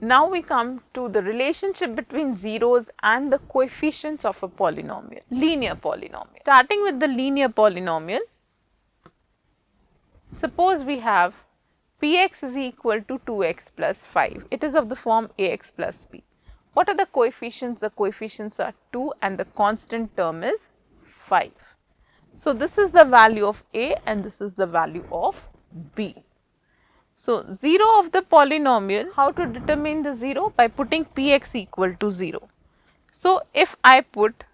Now we come to the relationship between zeros and the coefficients of a polynomial, linear polynomial. Starting with the linear polynomial, suppose we have px is equal to 2x plus 5. It is of the form ax plus b. What are the coefficients? The coefficients are 2 and the constant term is 5. So, this is the value of a and this is the value of b. So, 0 of the polynomial, how to determine the 0? By putting px equal to 0. So, if I put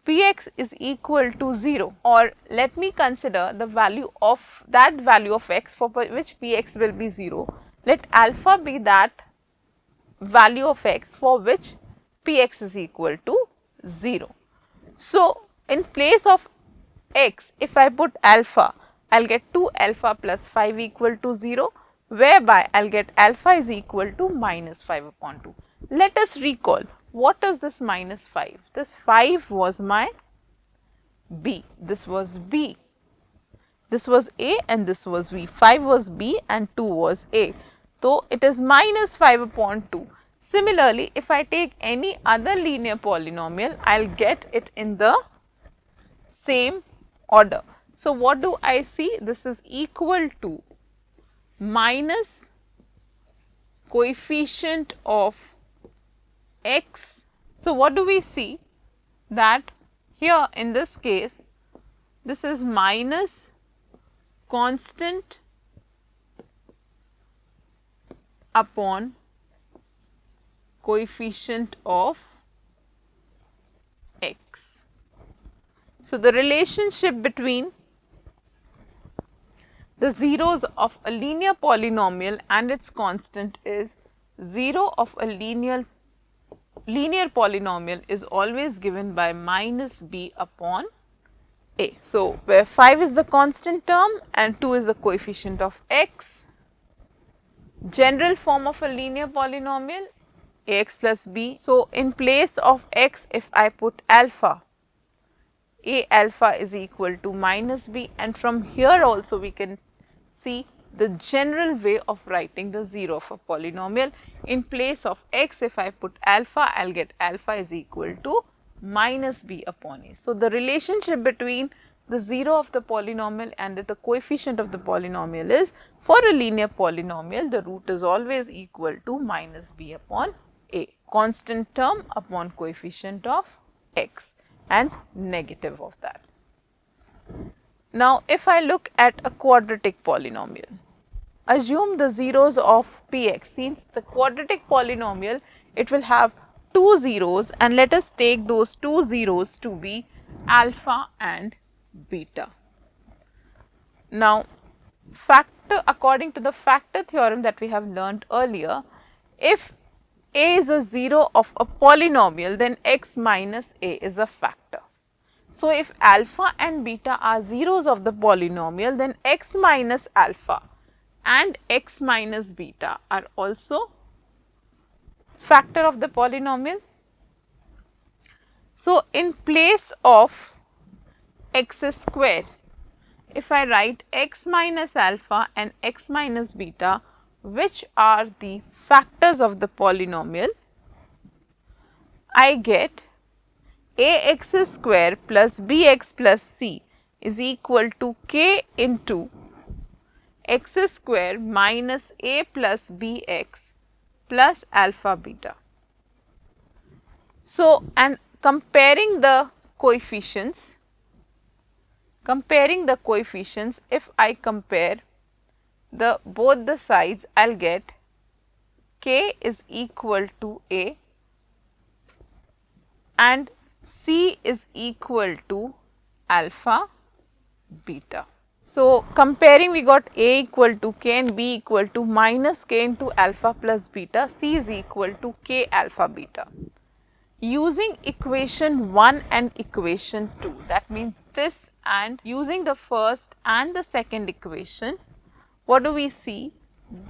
px is equal to 0, or let me consider the value of that value of x for which px will be 0, let alpha be that value of x for which px is equal to 0. So, in place of x, if I put alpha, I will get 2 alpha plus 5 equal to 0, whereby I will get alpha is equal to minus 5 upon 2. Let us recall, what is this minus 5? This 5 was my b, this was b, this was a and this was b, 5 was b and 2 was a. So, it is minus 5 upon 2. Similarly, if I take any other linear polynomial, I will get it in the same order. So, what do I see? This is equal to minus coefficient of x. So, what do we see? That here in this case, this is minus constant upon coefficient of x. So, the relationship between the zeros of a linear polynomial and its constant is 0 of a linear polynomial is always given by minus b upon a. So, where 5 is the constant term and 2 is the coefficient of x, general form of a linear polynomial ax plus b. So, in place of x, if I put alpha, a alpha is equal to minus b, and from here also we can see the general way of writing the 0 of a polynomial. In place of x, if I put alpha, I will get alpha is equal to minus b upon a. So, the relationship between the 0 of the polynomial and the coefficient of the polynomial is, for a linear polynomial, the root is always equal to minus b upon a, constant term upon coefficient of x and negative of that. Now, if I look at a quadratic polynomial, assume the zeros of px. Since the quadratic polynomial, it will have 2 zeros, and let us take those 2 zeros to be alpha and beta. Now, according to the factor theorem that we have learnt earlier, if a is a 0 of a polynomial, then x minus a is a factor. So, if alpha and beta are zeros of the polynomial, then x minus alpha and x minus beta are also factor of the polynomial. So, in place of x square, if I write x minus alpha and x minus beta, which are the factors of the polynomial, I get ax square plus bx plus c is equal to k into x square minus a plus bx plus alpha beta. So, and comparing the coefficients, if I compare both the sides, I will get k is equal to a and c is equal to alpha beta. So, comparing, we got a equal to k and b equal to minus k into alpha plus beta, c is equal to k alpha beta. Using equation 1 and equation 2, that means this, and using the first and the second equation, what do we see?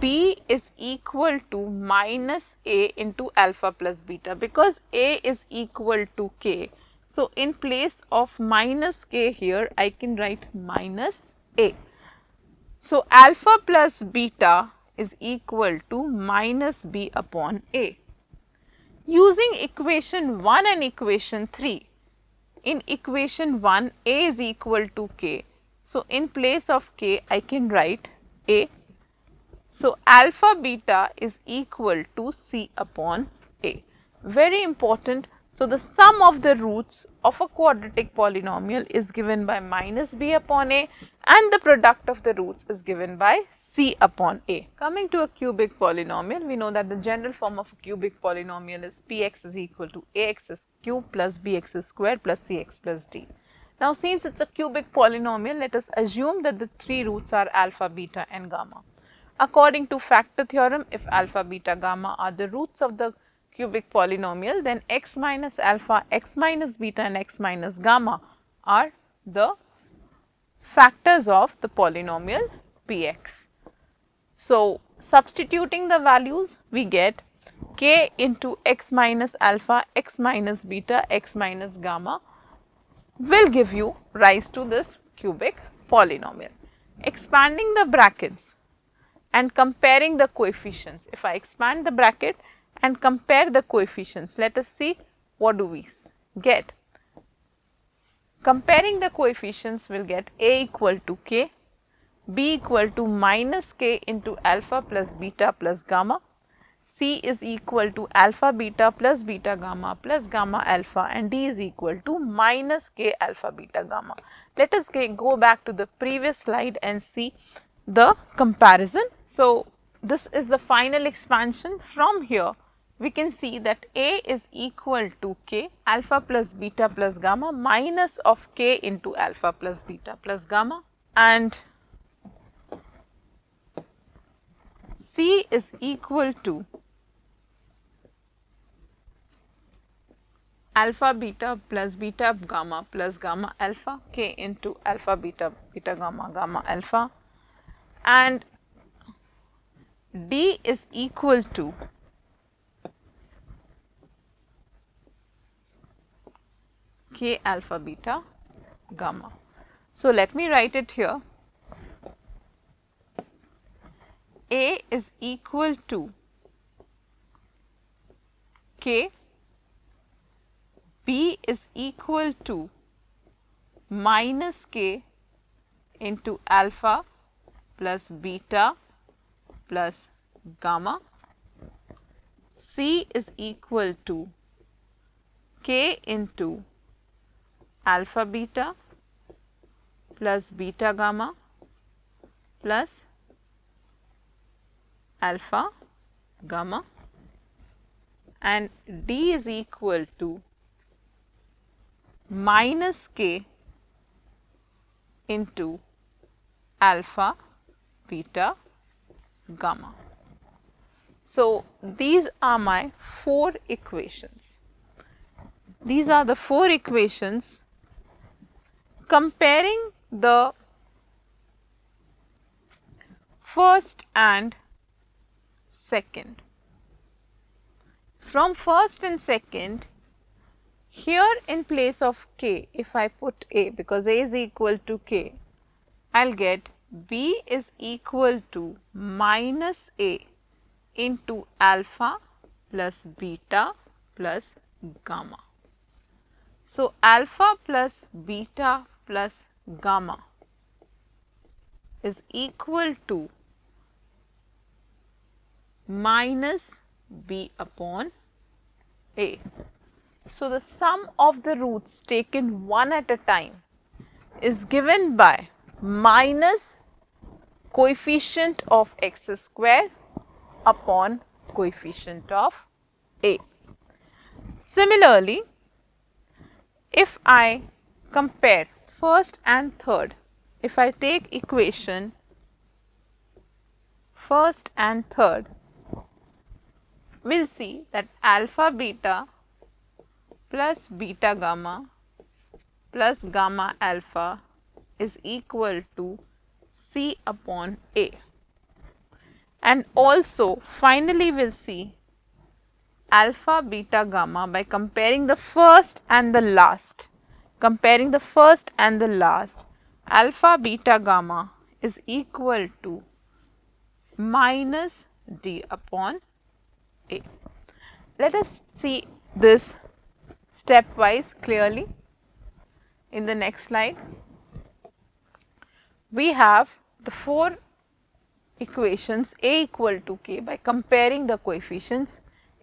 B is equal to minus a into alpha plus beta, because a is equal to k. So, in place of minus k here, I can write minus a. So, alpha plus beta is equal to minus b upon a. Using equation 1 and equation 3, in equation 1 a is equal to k. So, in place of k I can write a. So, alpha beta is equal to c upon a. Very important. So, the sum of the roots of a quadratic polynomial is given by minus b upon a, and the product of the roots is given by c upon a. Coming to a cubic polynomial, we know that the general form of a cubic polynomial is px is equal to ax cube plus bx square plus cx plus d. Now, since it is a cubic polynomial, let us assume that the three roots are alpha, beta and gamma. According to factor theorem, if alpha, beta, gamma are the roots of the cubic polynomial, then x minus alpha, x minus beta and x minus gamma are the factors of the polynomial px. So, substituting the values, we get k into x minus alpha, x minus beta, x minus gamma will give you rise to this cubic polynomial. Expanding the brackets and comparing the coefficients. If I expand the bracket and compare the coefficients, let us see what do we get. Comparing the coefficients, we will get a equal to k, b equal to minus k into alpha plus beta plus gamma, c is equal to alpha beta plus beta gamma plus gamma alpha, and d is equal to minus k alpha beta gamma. Let us go back to the previous slide and see the comparison. So, this is the final expansion. From here we can see that a is equal to k alpha plus beta plus gamma minus of k into alpha plus beta plus gamma, and c is equal to alpha beta plus beta gamma plus gamma alpha, k into alpha beta beta gamma gamma alpha, and d is equal to k alpha beta gamma. So, let me write it here. A is equal to k, b is equal to minus k into alpha plus beta plus gamma, c is equal to k into alpha beta plus beta gamma plus alpha gamma, and d is equal to minus k into alpha beta gamma. So, these are my 4 equations. These are the 4 equations comparing the first and second. From first and second, here in place of k, if I put a, because a is equal to k, I will get b is equal to minus a into alpha plus beta plus gamma. So, alpha plus beta plus gamma is equal to minus b upon a. So, the sum of the roots taken one at a time is given by minus coefficient of x square upon coefficient of a. Similarly, if I compare first and third, if I take equation first and third, we will see that alpha beta plus beta gamma plus gamma alpha is equal to c upon a. And also finally we will see alpha beta gamma by comparing the first and the last. Comparing the first and the last, alpha beta gamma is equal to minus d upon a. Let us see this stepwise clearly in the next slide. We have the four equations a equal to k by comparing the coefficients.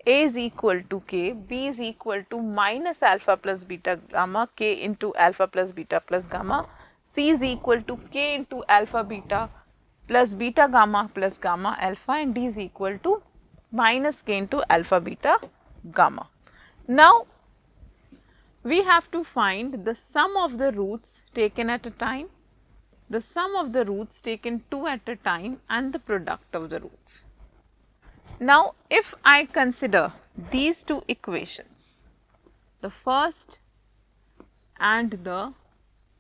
A is equal to k, b is equal to minus alpha plus beta gamma, k into alpha plus beta plus gamma, c is equal to k into alpha beta plus beta gamma plus gamma alpha, and d is equal to minus k into alpha beta gamma. Now, we have to find the sum of the roots taken at a time, the sum of the roots taken two at a time, and the product of the roots. Now, if I consider these two equations, the first and the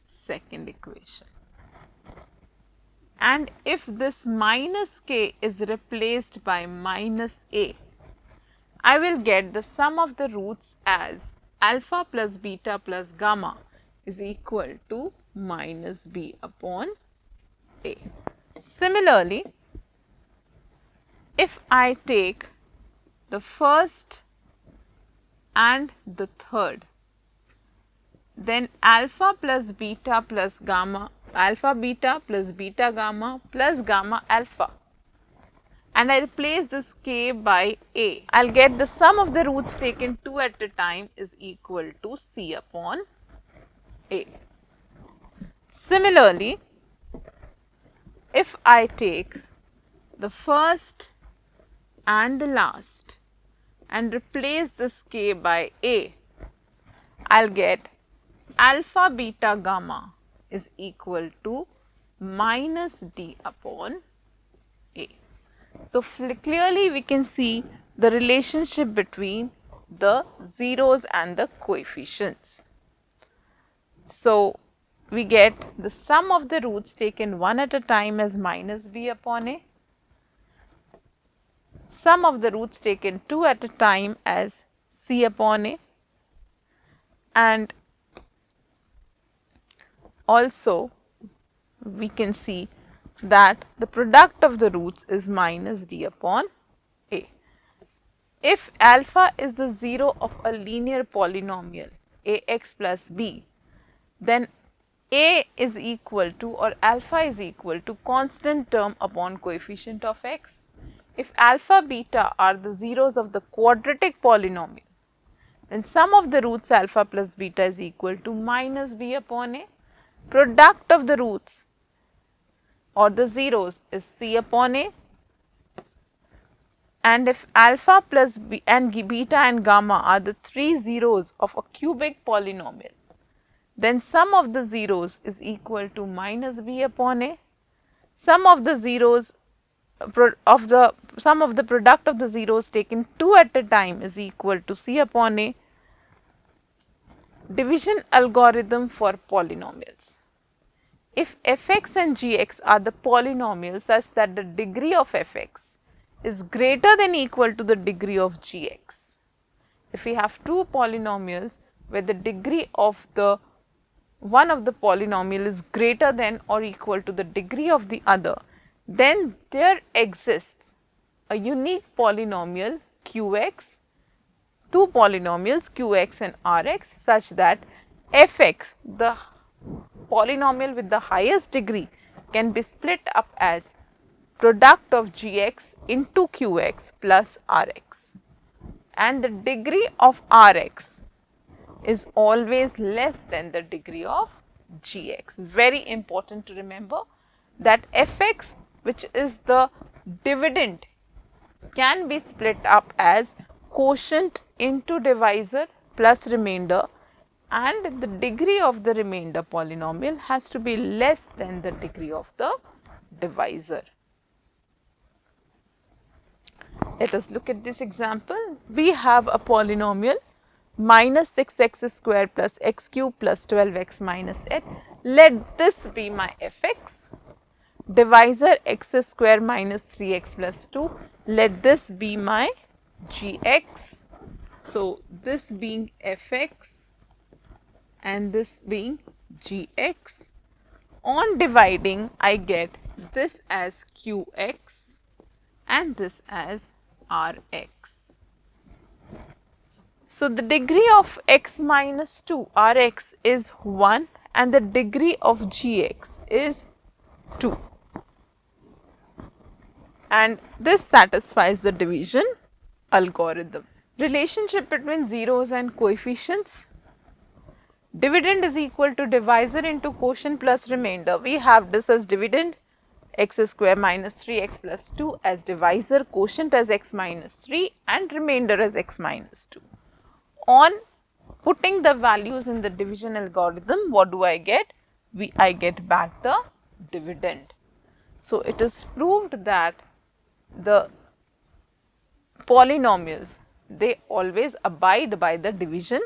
second equation, and if this minus k is replaced by minus a, I will get the sum of the roots as alpha plus beta plus gamma is equal to minus b upon a. Similarly, if I take the first and the third, then alpha plus beta plus gamma, alpha beta plus beta gamma plus gamma alpha, and I replace this k by a, I will get the sum of the roots taken two at a time is equal to c upon a. Similarly, if I take the first and the last and replace this k by a, I will get alpha beta gamma is equal to minus d upon a. So, clearly we can see the relationship between the zeros and the coefficients. So, we get the sum of the roots taken one at a time as minus b upon a, sum of the roots taken two at a time as c upon a, and also we can see that the product of the roots is minus d upon a. If alpha is the 0 of a linear polynomial ax plus b, then a is equal to, or alpha is equal to, constant term upon coefficient of x. If alpha beta are the zeros of the quadratic polynomial, then sum of the roots alpha plus beta is equal to minus b upon a. Product of the roots or the zeros is c upon a, and if alpha plus b and beta and gamma are the three zeros of a cubic polynomial, then sum of the zeros is equal to minus b upon a. Sum of the zeros sum of the product of the zeros taken two at a time is equal to c upon a. Division algorithm for polynomials. If fx and gx are the polynomials such that the degree of fx is greater than equal to the degree of gx, if we have two polynomials where the degree of the one of the polynomial is greater than or equal to the degree of the other, then there exists a unique polynomial qx, two polynomials qx and rx, such that fx, the polynomial with the highest degree, can be split up as product of gx into qx plus rx, and the degree of rx is always less than the degree of gx. Very important to remember that fx, which is the dividend, can be split up as quotient into divisor plus remainder, and the degree of the remainder polynomial has to be less than the degree of the divisor. Let us look at this example. We have a polynomial minus 6x square plus x cube plus 12x minus 8. Let this be my fx. Divisor x square minus 3x plus 2. Let this be my gx. So, this being fx and this being gx. On dividing, I get this as qx and this as Rx. So, the degree of x minus 2 Rx is 1 and the degree of Gx is 2, and this satisfies the division algorithm. Relationship between zeros and coefficients. Dividend is equal to divisor into quotient plus remainder. We have this as dividend, x square minus 3x plus 2 as divisor, quotient as x minus 3 and remainder as x minus 2. On putting the values in the division algorithm, what do I get? I get back the dividend. So, it is proved that the polynomials, they always abide by the division